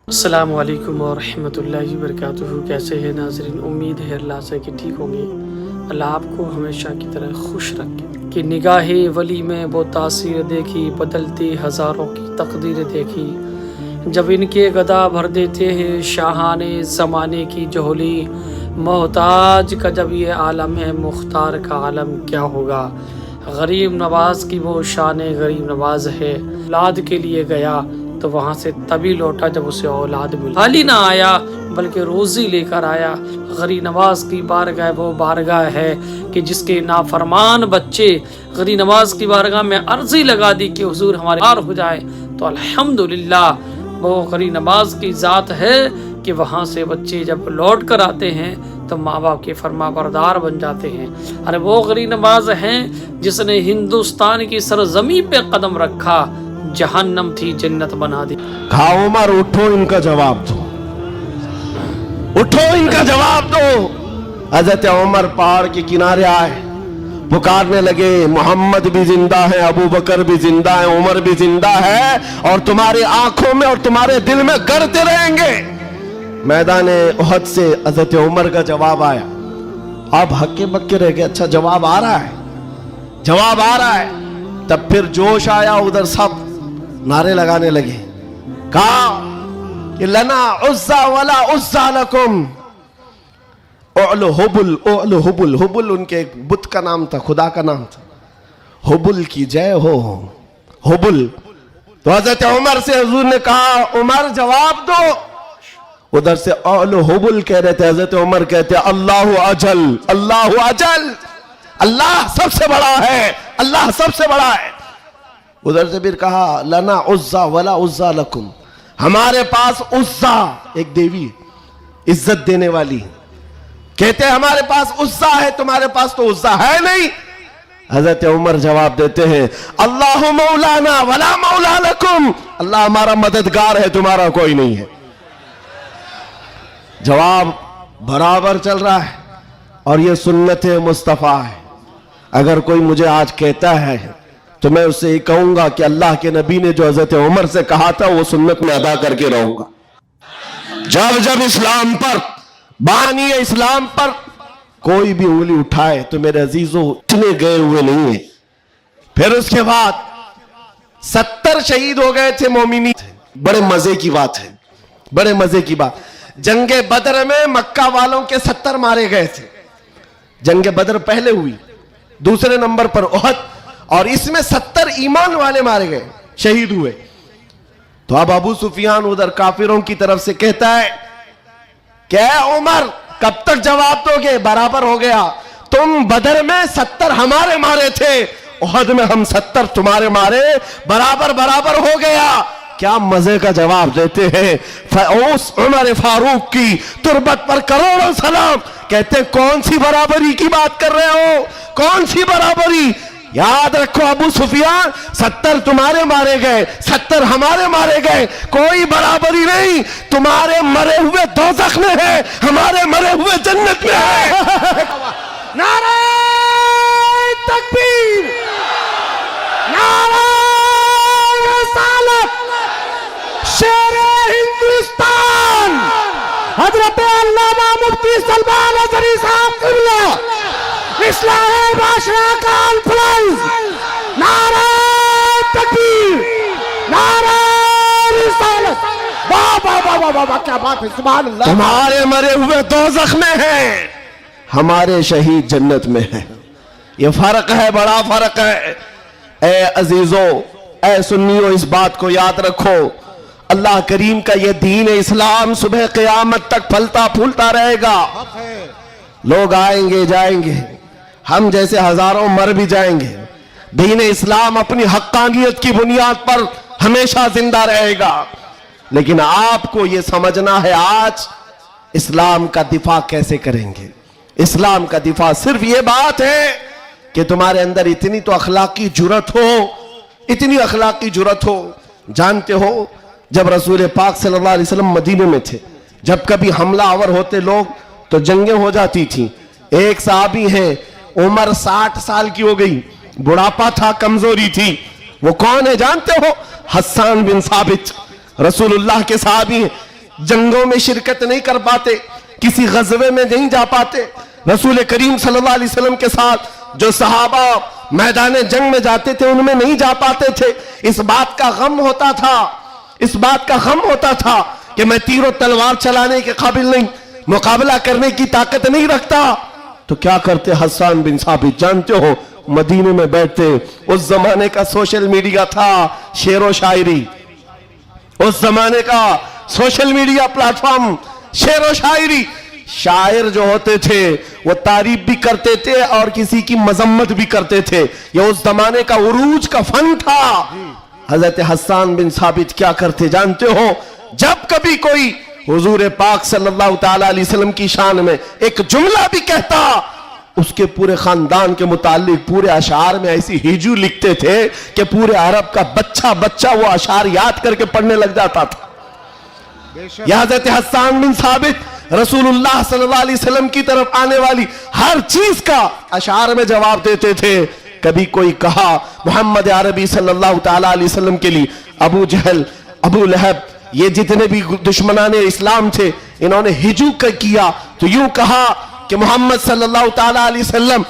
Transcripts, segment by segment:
अस्सलामु अलैकुम वरहमतुल्लाहि वबरकातुहू। कैसे हैं नाज़रीन? उम्मीद है अल्लाह से कि ठीक होंगे। अल्लाह आपको हमेशा की तरह खुश रखे। कि निगाहे वली में वो तासीर देखी, बदलती हज़ारों की तकदीर देखी। जब इनके गदा भर देते हैं शाहाने ज़माने की जोहली। मोहताज का जब ये आलम है, मुख्तार का आलम क्या होगा। गरीब नवाज की वो शान गरीब नवाज है। औलाद के लिए गया तो वहाँ से तभी लौटा जब उसे औलाद मिली। खाली ना आया बल्कि रोज़ी लेकर आया। गरीब नवाज की बारगाह वो बारगाह है कि जिसके नाफरमान बच्चे गरीब नवाज की बारगाह में अर्जी लगा दी कि हुजूर हमारे पार हो जाए, तो अल्हम्दुलिल्लाह वो गरीब नवाज की ज़ात है कि वहाँ से बच्चे जब लौट कर आते हैं तो माँ बाप के फरमाबरदार बन जाते हैं। अरे वो गरीब नवाज हैं जिसने हिंदुस्तान की सरजमी पे कदम रखा, जहन्नम थी जन्नत बना दी। कहा उमर उठो, इनका जवाब दो, उठो इनका जवाब दो। हजरत उमर पहाड़ के किनारे आए, पुकारने लगे, मोहम्मद भी जिंदा है, अबू बकर भी जिंदा है, उमर भी जिंदा है और तुम्हारी आंखों में और तुम्हारे दिल में गड़ते रहेंगे। मैदान उहद से हजरत उमर का जवाब आया। आप हक्के बक्के रह गए, अच्छा जवाब आ रहा है, जवाब आ रहा है। तब फिर जोश आया, उधर सब नारे लगाने लगे। कहा कि लना उज्जा वला उज्जा लकुम, ओलो हुबुल, ओलो हुबुल। हुबुल उनके एक बुत का नाम था, खुदा का नाम था। हुबुल की जय हो, हुबुल। तो हजरत उमर से हुजूर ने कहा, उमर जवाब दो। उधर से ओलो हुबुल कह रहे थे, हजरत उमर कहते अल्लाह अजल, अल्लाह अजल, अल्लाह सबसे बड़ा है, अल्लाह सबसे बड़ा है। उधर से फिर कहा लना उज्जा वला उज्जा लकुम, हमारे पास उज्जा एक देवी इज्जत देने वाली, कहते हैं हमारे पास उज्जा है, तुम्हारे पास तो उज्जा है नहीं। हजरत उमर जवाब देते हैं अल्लाह मौलाना वला मौला लकुम, अल्लाह हमारा मददगार है, तुम्हारा कोई नहीं है। जवाब बराबर चल रहा है और ये सुन्नत मुस्तफा है। अगर कोई मुझे आज कहता है तो मैं उससे ये कहूंगा कि अल्लाह के नबी ने जो हजरत उमर से कहा था वो सुन्नत में अदा करके रहूंगा। जब जब इस्लाम पर, बानी इस्लाम पर कोई भी उंगली उठाए तो मेरे अजीजों इतने गए हुए नहीं है। फिर उसके बाद 70 शहीद हो गए थे मोमिनी। बड़े मजे की बात है, बड़े मजे की बात। जंगे बदर में मक्का वालों के 70 मारे गए थे। जंगे बदर पहले हुई, दूसरे नंबर पर उहद, और इसमें 70 ईमान वाले मारे गए, शहीद हुए। तो अब अबू सुफियान उधर काफिरों की तरफ से कहता है, क्या उमर कब तक जवाब दोगे? बराबर हो गया, तुम बदर में 70 हमारे मारे थे, उहद में हम 70 तुम्हारे मारे, बराबर बराबर हो गया। क्या मजे का जवाब देते हैं। उस उमर फारूक की तुरबत पर करोड़ों सलाम। कहते कौन सी बराबरी की बात कर रहे हो, कौन सी बराबरी? याद रखो अबू सुफियान, 70 तुम्हारे मारे गए, 70 हमारे मारे गए, कोई बराबरी नहीं। तुम्हारे मरे हुए दोज़ख में है, हमारे मरे हुए जन्नत में है। नारे तकबीर, नारे रिसालत, शेरे हिंदुस्तान हजरत अल्लामा मुफ्ती सलमान अज़हरी साहब क़िबला, इस्लामी बादशाह कॉन्फ्रेंस, नारे तकबीर, नारे रिसालत। वाह वाह वाह वाह वाह, क्या बात है, सुभान अल्लाह। तुम्हारे मरे हुए दोज़ख में है, हमारे शहीद जन्नत में है। ये फर्क है, बड़ा फर्क है। ए अजीजों, ए सुन्नियों, इस बात को याद रखो। अल्लाह करीम का ये दीन इस्लाम सुबह क़यामत तक फलता फूलता रहेगा। लोग आएंगे जाएंगे, हम जैसे हजारों मर भी जाएंगे। दीन इस्लाम अपनी हक्कानियत की बुनियाद पर हमेशा जिंदा रहेगा। लेकिन आपको यह समझना है आज इस्लाम का दिफा कैसे करेंगे। इस्लाम का दिफा सिर्फ ये बात है कि तुम्हारे अंदर इतनी तो अखलाकी जुर्रत हो, इतनी अखलाकी जुर्रत हो। जानते हो जब रसूल पाक सल्लल्लाहु अलैहि वसल्लम मदीने में थे, जब कभी हमला आवर होते लोग तो जंगें हो जाती थी। एक साहबी हैं, उम्र 60 साल की हो गई, बुढ़ापा था, कमजोरी थी। वो कौन है जानते हो? हस्सान बिन साबित, रसूलुल्लाह के साहबी हैं। जंगों में शिरकत नहीं कर पाते, किसी गज़वे में नहीं जा पाते। रसूल करीम सल्लल्लाहु अलैहि वसल्लम के साथ जो सहाबा मैदान जंग में जाते थे उनमें नहीं जा पाते थे। इस बात का गम होता था, इस बात का गम होता था कि मैं तीरों तलवार चलाने के काबिल नहीं, मुकाबला करने की ताकत नहीं रखता। तो क्या करते हसन बिन साबित, जानते हो, मदीने में बैठते। उस जमाने का सोशल मीडिया था शेरो शायरी, उस जमाने का सोशल मीडिया प्लेटफॉर्म शेरो शायरी। शायर जो होते थे वो तारीफ भी करते थे और किसी की मजम्मत भी करते थे। ये उस जमाने का उरूज का फन था। हजरत हसन बिन साबित क्या करते जानते हो, जब कभी कोई हुजूर पाक सल्लल्लाहु ताला अलैहि वसल्लम की शान में एक जुमला भी कहता, उसके पूरे खानदान के मुतालिक पूरे अशार में ऐसी हिजू लिखते थे कि पूरे अरब का बच्चा बच्चा वो अशार याद करके पढ़ने लग जाता था। या हज़रत हसन बिन साबित रसूलुल्लाह सल्लल्लाहु अलैहि वसल्लम की तरफ आने वाली हर चीज का अशार में जवाब देते थे। कभी कोई कहा मोहम्मद अरबी सल्लल्लाहु ताला अलैहि वसल्लम के लिए अबू जहल, अबू लहब, ये जितने भी दुश्मनाने इस्लाम थे, इन्होंने हिजू किया तो यूं कहा कि मोहम्मद सल्लल्लाहु ताला अलैहि वसल्लम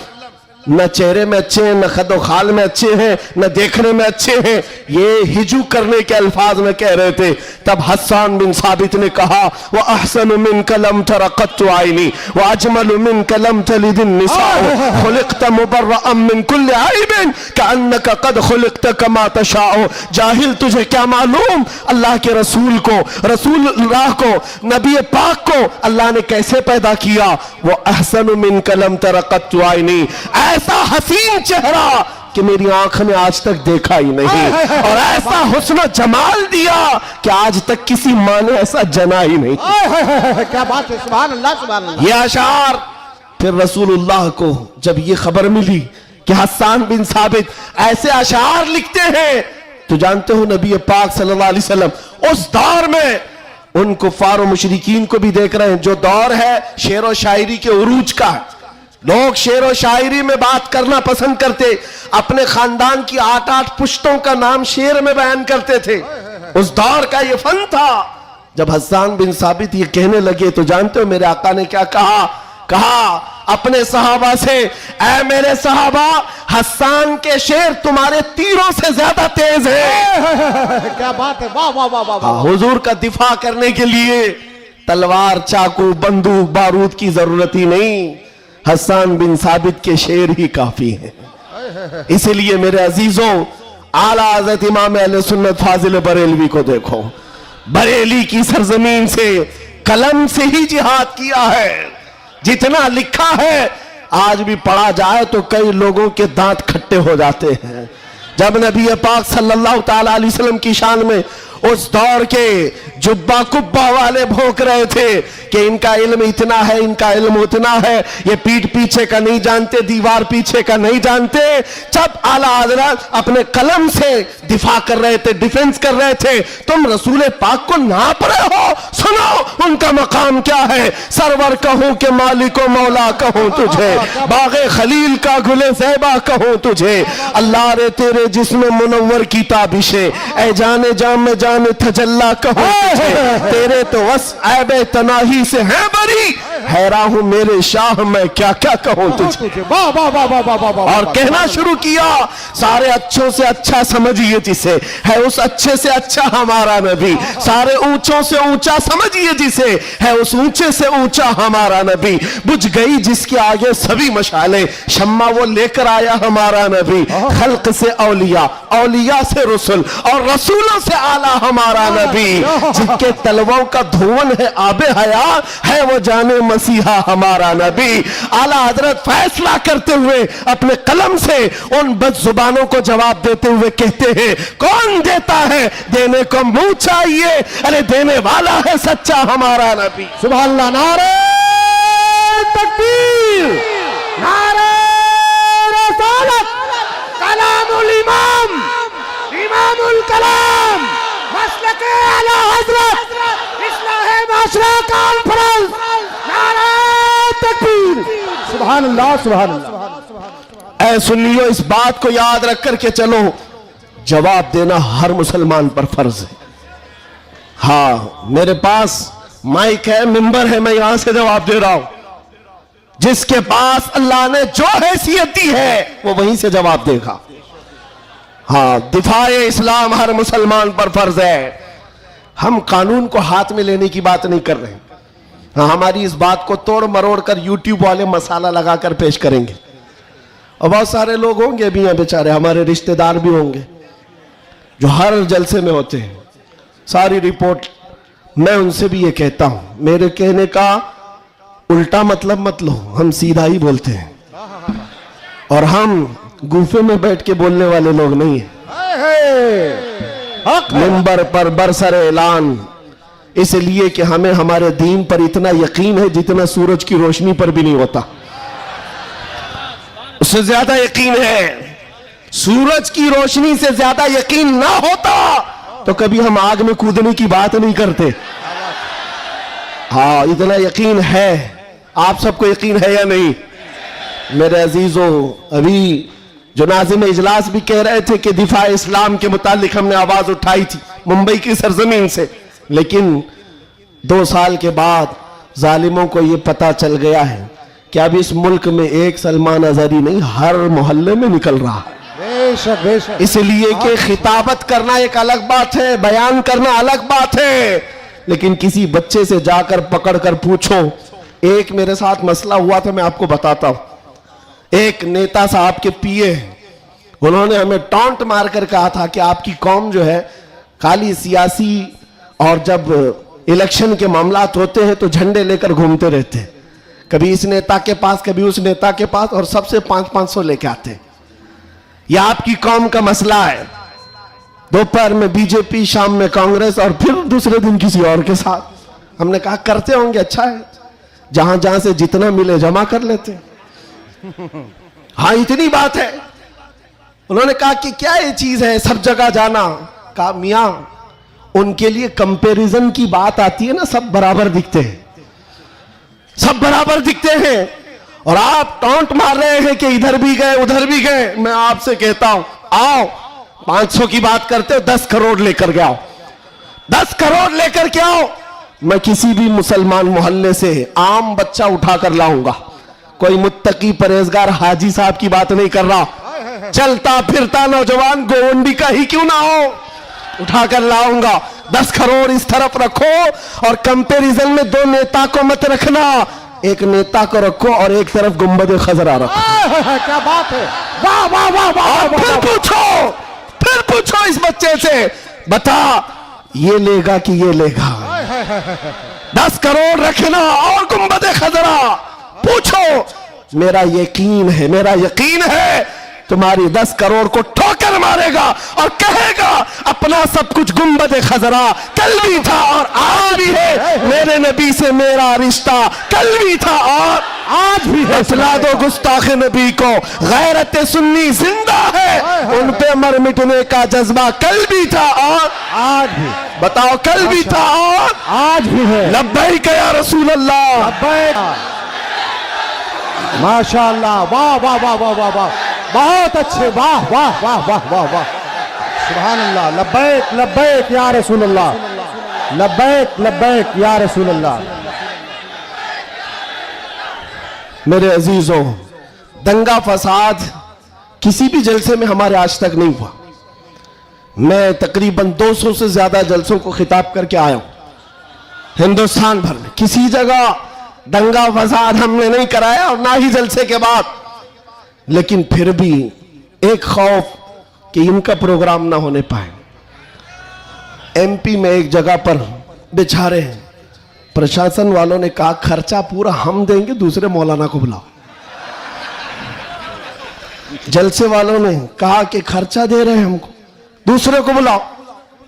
न चेहरे में अच्छे हैं, न खदो खाल में अच्छे हैं, न देखने में अच्छे हैं। ये हिजू करने के अल्फाज में कह रहे थे। तब हसन बिन साबित ने कहा व अहसन मिन कलम तरक़त आइनी व अजमल मिन कलम तलिदिन निसाअ खुलिक़त मुबर्रअन मिन कुल्लि आइबिन कअन्नका क़द खुलिक़त कमा तशाअ। जाहिल, तुझे क्या मालूम अल्लाह के रसूल को, रसूलुल्लाह को, नबी पाक को अल्लाह ने कैसे पैदा किया। वो अहसन मिन कलम तरक़त आइनी, ऐसा हसीन चेहरा कि मेरी आंख ने आज तक देखा ही नहीं, और ऐसा हुस्न जमाल दिया कि आज तक किसी माँ ने ऐसा जना ही नहीं। क्या बात है, सुभान अल्लाह सुभान अल्लाह। ये अशार फिर रसूलुल्लाह को जब ये खबर मिली कि हसन बिन साबित ऐसे अशार लिखते हैं, तो जानते हो नबी पाक सल्लल्लाहु अलैहि वसल्लम उस दौर में उन कुफार और मुशरिकीन को भी देख रहे हैं। जो दौर है शेर और शायरी के उरूज का, लोग शेर और शायरी में बात करना पसंद करते, अपने खानदान की 8-8 पुश्तों का नाम शेर में बयान करते थे। उस दौर का ये फन था। जब हसन बिन साबित ये कहने लगे तो जानते हो मेरे आका ने क्या कहा? कहा अपने सहाबा से, ऐ मेरे सहाबा, हसन के शेर तुम्हारे तीरों से ज्यादा तेज है। क्या बात है, वाह वाह वाह वाह। हुजूर का दिफा करने के लिए तलवार, चाकू, बंदूक, बारूद की जरूरत ही नहीं, हसन बिन साबित के शेर ही काफी हैं। इसलिए मेरे अजीजों, आला हज़रत इमाम अहले सुन्नत फाजिल बरेलवी को देखो, बरेली की सरजमीन से कलम से ही जिहाद किया है। जितना लिखा है आज भी पढ़ा जाए तो कई लोगों के दांत खट्टे हो जाते हैं। जब नबी पाक सल्लल्लाहु ताला अलैहि वसल्लम की शान में उस दौर के जुब्बा कुब्बा वाले भौंक रहे थे कि इनका इल्म इतना है, इनका इल्म उतना है, ये पीठ पीछे का नहीं जानते, दीवार पीछे का नहीं जानते। जब आला हज़रत अपने कलम से दिफा कर रहे थे, डिफेंस कर रहे थे, तुम रसूल पाक को नाप रहे हो। सुनो उनका मकाम क्या है। सरवर कहूं कि मालिको मौला कहूं तुझे, बागे खलील का गुले ज़ैबा कहूं तुझे, अल्लाह रे तेरे जिस्म मुनव्वर की ताबिशे, ऐ जाने जाम में जाने तजल्ला कहूं तुझे, तेरे तो वस ऐबे तनाही से है बरी, हैरान हूं मेरे शाह मैं क्या क्या कहूं तुझे। वाह वाह वाह वाह वाह वाह। और कहना शुरू किया, सारे अच्छों से अच्छा समझिए जिसे, है उस अच्छे से अच्छा हमारा नबी, सारे ऊंचों से ऊंचा समझिए जिसे, है उस ऊंचे से ऊंचा हमारा नबी, बुझ गई जिसके आगे सभी मशाले, शम्मा वो लेकर आया हमारा नबी, खल्क से औलिया, औलिया से रसूल, और रसूलों से आला हमारा नबी, जिनके तलवों का धुवन है आबे हया, है वो जाने मसीहा हमारा नबी। आला हजरत फैसला करते हुए अपने कलम से उन बदजुबानों को जवाब देते हुए कहते हैं, कौन देता है, देने को मुंह चाहिए, अरे देने वाला है सच्चा हमारा नबी। सुभान अल्लाह। नारे तकबीर, नारे रसालत, कलामुल इमाम, इमामुल कलाम, मसलके आला हजरत, इस्लाहे माशरा कॉन्फ्रेंस, नारे तकबीर। सुभान अल्लाह सुभान अल्लाह। ऐ सुन्नियों, इस बात को याद रख करके चलो, जवाब देना हर मुसलमान पर फर्ज है। हाँ, मेरे पास माइक है, मिंबर है, मैं यहां से जवाब दे रहा हूं। जिसके पास अल्लाह ने जो हैसियत दी है वो वहीं से जवाब देगा। हाँ, दिफाए इस्लाम हर मुसलमान पर फर्ज है। हम कानून को हाथ में लेने की बात नहीं कर रहे हैं। हाँ, हमारी इस बात को तोड़ मरोड़ कर यूट्यूब वाले मसाला लगाकर पेश करेंगे, और बहुत सारे लोग होंगे भी हैं बेचारे, हमारे रिश्तेदार भी होंगे जो हर जलसे में होते हैं, सारी रिपोर्ट। मैं उनसे भी ये कहता हूं, मेरे कहने का उल्टा मतलब मत लो, हम सीधा ही बोलते हैं, और हम गुफे में बैठ के बोलने वाले लोग नहीं हैं। मिंबर पर बरसर ऐलान, इसलिए कि हमें हमारे दीन पर इतना यकीन है जितना सूरज की रोशनी पर भी नहीं होता, उससे ज्यादा यकीन है। सूरज की रोशनी से ज्यादा यकीन ना होता तो कभी हम आग में कूदने की बात नहीं करते। हाँ, इतना यकीन है। आप सबको यकीन है या नहीं मेरे अजीजों? अभी जो नाज़िम इजलास भी कह रहे थे कि दिफा इस्लाम के मुतालिक हमने आवाज उठाई थी मुंबई की सरजमीन से, लेकिन 2 साल के बाद जालिमों को यह पता चल गया है कि अब इस मुल्क में एक सलमान अजहरी नहीं, हर मोहल्ले में निकल रहा है। बेशक बेशक। इसलिए कि खिताबत करना एक अलग बात है, बयान करना अलग बात है, लेकिन किसी बच्चे से जाकर पकड़ कर पूछो। एक मेरे साथ मसला हुआ था, मैं आपको बताता हूं। एक नेता साहब के पीए, उन्होंने हमें टॉन्ट मारकर कहा था कि आपकी कौम जो है खाली सियासी, और जब इलेक्शन के मामलात होते हैं तो झंडे लेकर घूमते रहते हैं, कभी इस नेता के पास कभी उस नेता के पास, और सबसे 500-500 लेके आते हैं। यह आपकी कौम का मसला है। दोपहर में बीजेपी, शाम में कांग्रेस, और फिर दूसरे दिन किसी और के साथ। हमने कहा करते होंगे, अच्छा है, जहां जहां से जितना मिले जमा कर लेते। हाँ, इतनी बात है। उन्होंने कहा कि क्या ये चीज है सब जगह जाना? कहा मियां, उनके लिए कंपैरिजन की बात आती है ना, सब बराबर दिखते हैं, सब बराबर दिखते हैं, और आप टॉन्ट मार रहे हैं कि इधर भी गए उधर भी गए। मैं आपसे कहता हूं, आओ 500 की बात करते हो, 10 करोड़ लेकर के आओ, 10 करोड़ लेकर के आओ। मैं किसी भी मुसलमान मोहल्ले से आम बच्चा उठाकर लाऊंगा, कोई मुत्तकी परहेजगार हाजी साहब की बात नहीं कर रहा, चलता फिरता नौजवान गोवंडी का ही क्यों ना हो, उठाकर लाऊंगा। 10 करोड़ इस तरफ रखो, और कंपैरिजन में 2 नेता को मत रखना, एक नेता को रखो और एक तरफ गुंबद खजरा रखो। क्या बात है, वाह वाह वाह वाह। फिर पूछो इस बच्चे से, बता ये लेगा कि ये लेगा? 10 करोड़ रखना और गुंबद खजरा, पूछो। मेरा यकीन है तुम्हारी 10 करोड़ को ठोकर मारेगा और कहेगा अपना सब कुछ गुंबद खजरा कल भी था और आज भी है, मेरे नबी से मेरा रिश्ता कल भी था और आज भी है। बतला दो गुस्ताखे नबी को, गैरत सुन्नी जिंदा है, उन पे मर मिटने का जज्बा कल भी था और आज भी। बताओ, कल भी था और आज भी है। लब्बैक या रसूल अल्लाह। लब्बैक। माशाअल्लाह, वाह वाह वाह वाह वाह वाह, बहुत अच्छे, वाह वाह वाह वाह वाह वाह, सुभान अल्लाह। लब्बैक लब्बैक या रसूल अल्लाह, लब्बैक लब्बैक या रसूल अल्लाह। मेरे अजीजों, दंगा फसाद किसी भी जलसे में हमारे आज तक नहीं हुआ। मैं तकरीबन 200 से ज्यादा जलसों को खिताब करके आया हूं हिंदुस्तान भर में, किसी जगह दंगा फसाद हमने नहीं कराया और ना ही जलसे के बाद। लेकिन फिर भी एक खौफ कि इनका प्रोग्राम ना होने पाए। एमपी में एक जगह पर बेचारे प्रशासन वालों ने कहा खर्चा पूरा हम देंगे, दूसरे मौलाना को बुलाओ। जलसे वालों ने कहा कि खर्चा दे रहे हैं हमको, दूसरे को बुलाओ।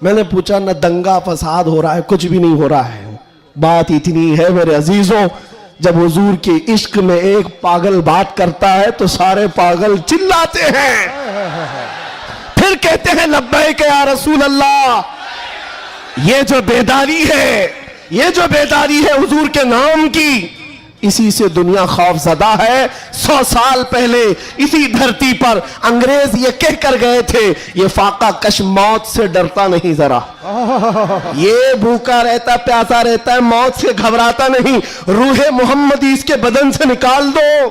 मैंने पूछा न दंगा फसाद हो रहा है, कुछ भी नहीं हो रहा है। बात इतनी है मेरे अजीजों, जब हुजूर के इश्क में एक पागल बात करता है तो सारे पागल चिल्लाते हैं, फिर कहते हैं लब्बैक या रसूल अल्लाह। ये जो बेदारी है हुजूर के नाम की, इसी से दुनिया खौफजदा है। 100 साल पहले इसी धरती पर अंग्रेज ये कह कर गए थे, ये फाका कश मौत से डरता नहीं जरा, ये भूखा रहता प्यासा रहता है, मौत से घबराता नहीं, रूहे मोहम्मदी इसके बदन से निकाल दो।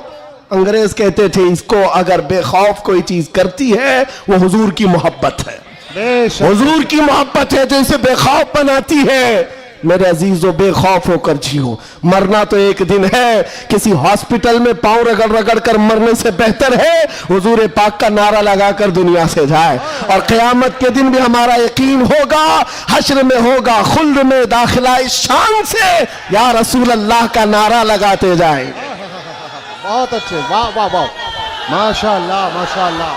अंग्रेज कहते थे इसको अगर बेखौफ कोई चीज करती है वो हुजूर की मोहब्बत है, हुजूर की मोहब्बत है जो इसे बेखौफ बनाती है। मेरे अजीजों, बेखौफ होकर जियो। मरना तो एक दिन है, किसी हॉस्पिटल में पांव रगड़ रगड़ कर मरने से बेहतर है हुजूर पाक का नारा लगाकर दुनिया से जाए। और क़यामत के दिन भी हमारा यकीन होगा, हश्र में होगा, खुल्द में दाखिला इस शान से या रसूल अल्लाह का नारा लगाते जाए। बहुत अच्छे, वाह वाह वाह, माशाअल्लाह माशाअल्लाह,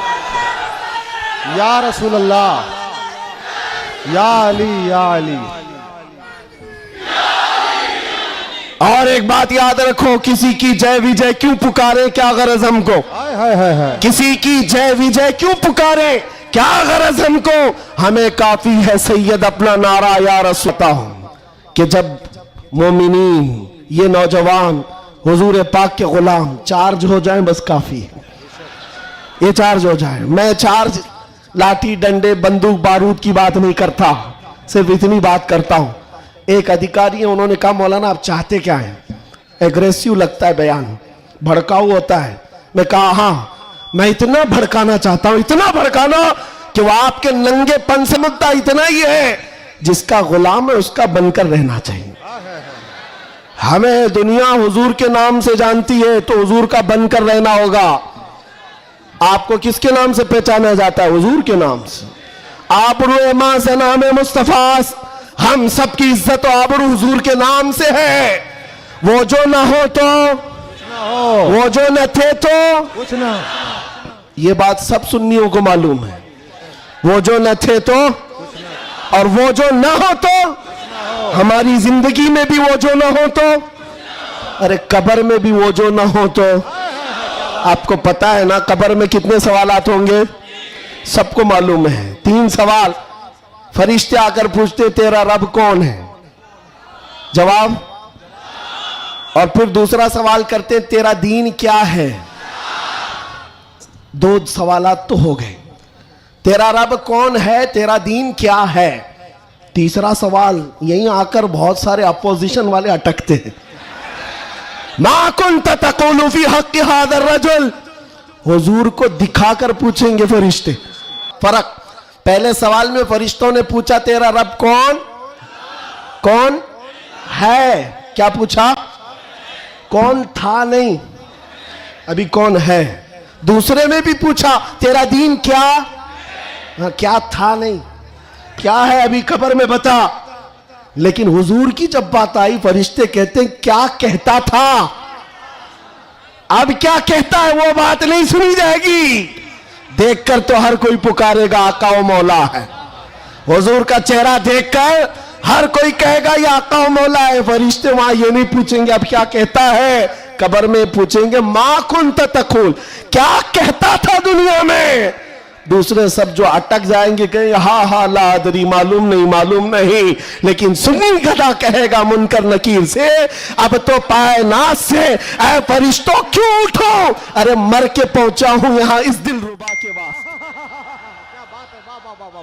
या रसूल अल्लाह, या अली या अली। और एक बात याद रखो, किसी की जय विजय क्यों पुकारे, क्या गरज हमको, हाय किसी की जय विजय क्यों पुकारे, क्या गरज हमको, हमें काफी है सैयद अपना नारा या रसूल हूं कि जब मोमिनीन ये नौजवान हुजूर पाक के गुलाम चार्ज हो जाएं बस काफी है, ये चार्ज हो जाए। मैं चार्ज लाठी डंडे बंदूक बारूद की बात नहीं करता, सिर्फ इतनी बात करता हूं। एक अधिकारी है, उन्होंने कहा मौलाना आप चाहते क्या हैं, एग्रेसिव लगता है बयान, भड़काऊ होता है। मैं कहा हाँ, मैं इतना भड़काना चाहता हूं, इतना भड़काना कि वो आपके नंगेपन से मुद्दा इतना ही है, जिसका गुलाम है उसका बनकर रहना चाहिए। हमें दुनिया हुजूर के नाम से जानती है तो हुजूर का बनकर रहना होगा। आपको किसके नाम से पहचाना जाता है, हुजूर के नाम से। आबरू मां से नाम है मुस्तफा, हम सबकी इज्जत और आबरू हुजूर के नाम से है। वो जो ना हो तो वो जो न थे तो कुछ ना, ये बात सब सुन्नियों को मालूम है। वो जो न थे तो और वो जो ना हो तो, हमारी जिंदगी में भी वो जो ना हो तो, अरे कब्र में भी वो जो ना हो तो। आपको पता है ना कब्र में कितने सवालात होंगे, सबको मालूम है। 3 सवाल फरिश्ते आकर पूछते तेरा रब कौन है, जवाब, और फिर दूसरा सवाल करते तेरा दीन क्या है। 2 सवालात तो हो गए, तेरा रब कौन है, तेरा दीन क्या है। तीसरा सवाल यहीं आकर बहुत सारे अपोजिशन वाले अटकते हैं, मा कुन्त तक़ूलु फी हक़्क़ि हाज़ा रजुल, हुजूर को दिखाकर पूछेंगे फरिश्ते। फर्क, पहले सवाल में फरिश्तों ने पूछा तेरा रब कौन है, क्या पूछा, कौन था नहीं, अभी कौन है। दूसरे में भी पूछा तेरा दीन क्या, हाँ, क्या था नहीं, क्या है अभी कब्र में बता। लेकिन हुजूर की जब बात आई फरिश्ते कहते हैं क्या कहता था, अब क्या कहता है वो बात नहीं सुनी जाएगी। देखकर तो हर कोई पुकारेगा आका व मौला है, हुजूर का चेहरा देखकर हर कोई कहेगा ये आका व मौला है। फरिश्ते वहां ये नहीं पूछेंगे अब क्या कहता है, कब्र में पूछेंगे मा कुन्त तक़ूल, क्या कहता था दुनिया में। दूसरे सब जो अटक जाएंगे कहेंगे हाँ हाँ ला अदरी, मालूम नहीं। लेकिन सुन्नी गधा कहेगा मुनकर नकीर से अब तो पाए नाज से, ऐ फरिश्तों क्यों उठो, अरे मर के पहुंचा हूं यहां इस दिल रुबा के वास्ते,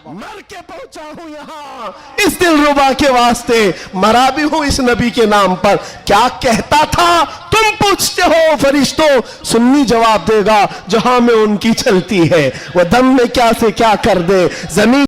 मर के पहुंचा हूं यहां इस दिल रुबा के वास्ते, मरा भी हूं इस नबी के नाम पर। क्या कहता था तुम पूछते हो फरिश्तों, सुन्नी जवाब देगा जहां में उनकी चलती है, वह दम में क्या से क्या कर दे, जमीन